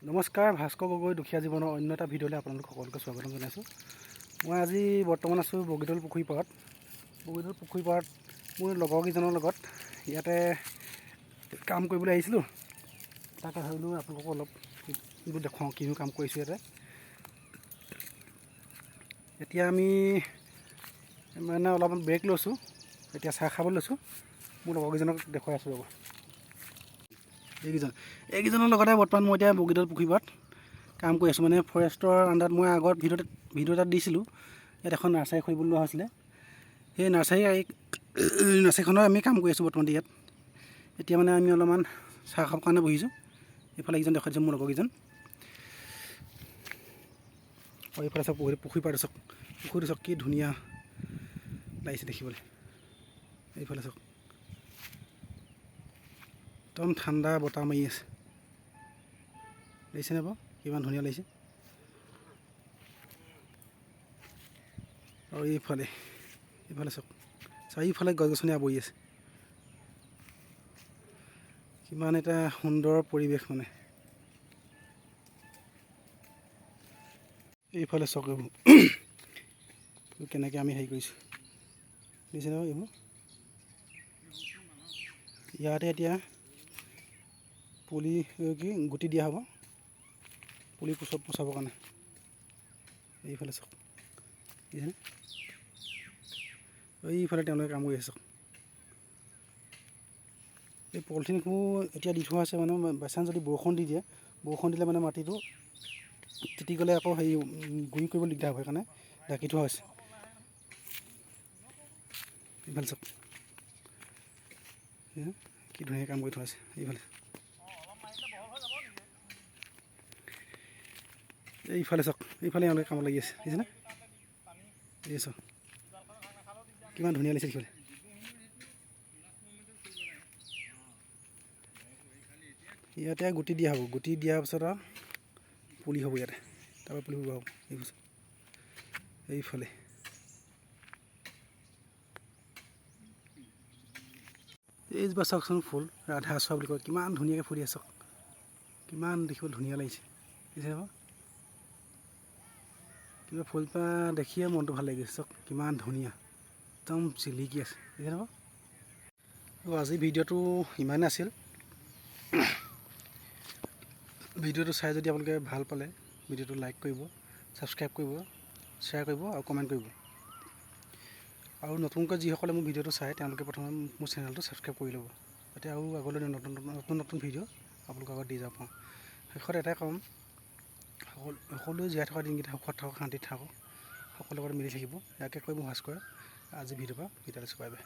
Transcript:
নমস্কাৰ, ভাস্কৰ গগৈ দুখীয়া জীৱনৰ অন্য এটা ভিডিঅ'লৈ আপোনালোক সকলোকে স্বাগতম জনাইছোঁ। মই আজি বৰ্তমান আছোঁ বগীদল পুখুৰী পাৰত। বগীদল পুখুৰী পাৰত মোৰ লগৰকেইজনৰ লগত ইয়াতে কাম কৰিবলৈ আহিছিলোঁ। তাকে ভাবিলোঁ আপোনালোকক অলপ এইবোৰ দেখুৱাওঁ, কিনো কাম কৰিছোঁ ইয়াতে। এতিয়া আমি মানে অলপমান ব্ৰেক লৈছোঁ, এতিয়া চাহ খাবলৈ লৈছোঁ। মোৰ লগৰকেইজনক দেখুৱাই আছোঁ ৰ'ব। এইকেইজনৰ লগতে বৰ্তমান মই এতিয়া বগীদল পুখুৰী পাৰত কাম কৰি আছোঁ। মানে ফৰেষ্টৰ আণ্ডাৰত মই আগত ভিডিঅ' এটা দিছিলোঁ। ইয়াত এখন নাৰ্চাৰী খুলিবলৈ লোৱা হৈছিলে। সেই নাৰ্চাৰীখনৰ আমি কাম কৰি আছোঁ বৰ্তমান ইয়াত। এতিয়া মানে আমি অলপমান চাহ খাবৰ কাৰণে বহিছোঁ। এইফালে এইকেইজন দেখুৱাই দিছোঁ মোৰ লগৰকেইজন। আৰু এইফালে চাওক পুখুৰী পাৰত চাওক, পুখুৰীটো চাওক কি ধুনীয়া লাগিছে দেখিবলৈ। এইফালে চাওক একদম ঠাণ্ডা বতাহ মাৰি আছে, দেখিছেনে বাৰু কিমান ধুনীয়া লাগিছে। আৰু এইফালে চাওক, চাৰিওফালে গছ গছনি আৱৰি আছে। কিমান এটা সুন্দৰ পৰিৱেশ মানে। এইফালে চাওক এইবোৰ কেনেকৈ আমি হেৰি কৰিছোঁ, দেখিছেনে বাৰু এইবোৰ। ইয়াতে এতিয়া পুলি গুটি দিয়া হ'ব, পুলি পচাবৰ কাৰণে। এইফালে চাওক, দেখিছেনে, এইফালে তেওঁলোকে কাম কৰি আছে চাওক। এই পলিথিনবোৰ এতিয়া দি থোৱা আছে, মানে বাইচাঞ্চ যদি বৰষুণ দি দিয়ে, বৰষুণ দিলে মানে মাটিটো তিতি গ'লে আকৌ হেৰি গুৰি কৰিব দিগদাৰ হ'ব, সেইকাৰণে ঢাকি থোৱা হৈছে। এইফালে চাওক কি ধুনীয়া কাম কৰি থোৱা আছে। এইফালে চাওক, এইফালে এওঁলোকে কামত লাগি আছে, দেখিছেনে। এই চাওক কিমান ধুনীয়া লাগিছে দেখিবলৈ। ইয়াতে গুটি দিয়া হ'ব, গুটি দিয়াৰ পিছত আৰু পুলি হ'ব ইয়াতে, তাৰপৰা পুলি হ'ব। এইফালে এইজোপা চাওকচোন, ফুল ৰাধাচূড়া বুলি কয়, কিমান ধুনীয়াকৈ ফুলি আছে চাওক, কিমান দেখিবলৈ ধুনীয়া লাগিছে, দেখিছে বাৰু। কিবা ফুলপাহ দেখিয়ে মনটো ভাল লাগি গৈছে চাওক, কিমান ধুনীয়া একদম জিলিকি আছে, দেখিছে বাৰু। আজি ভিডিঅ'টো ইমানেই আছিল। ভিডিঅ'টো চাই যদি আপোনালোকে ভাল পালে, ভিডিঅ'টো লাইক কৰিব, ছাবস্ক্ৰাইব কৰিব, শ্বেয়াৰ কৰিব আৰু কমেণ্ট কৰিব। আৰু নতুনকৈ যিসকলে মোৰ ভিডিঅ'টো চায় তেওঁলোকে প্ৰথমে মোৰ চেনেলটো ছাবস্ক্ৰাইব কৰি ল'ব, যাতে আৰু আগলৈ নতুন ভিডিঅ' আপোনালোকৰ আগত দি যাব পাৰোঁ। শেষত এটাই ক'ম, সকলোৱে জীয়াই থকা দিনকেইটা সুখত থাকক, শান্তিত থাকক, সকলোৰে লগত মিলি থাকিব। ইয়াকে কৈ মোৰ ভাস্কৰে আজি ভিডিঅ'ৰ পৰা বিদায় লৈছোঁ। Bye bye.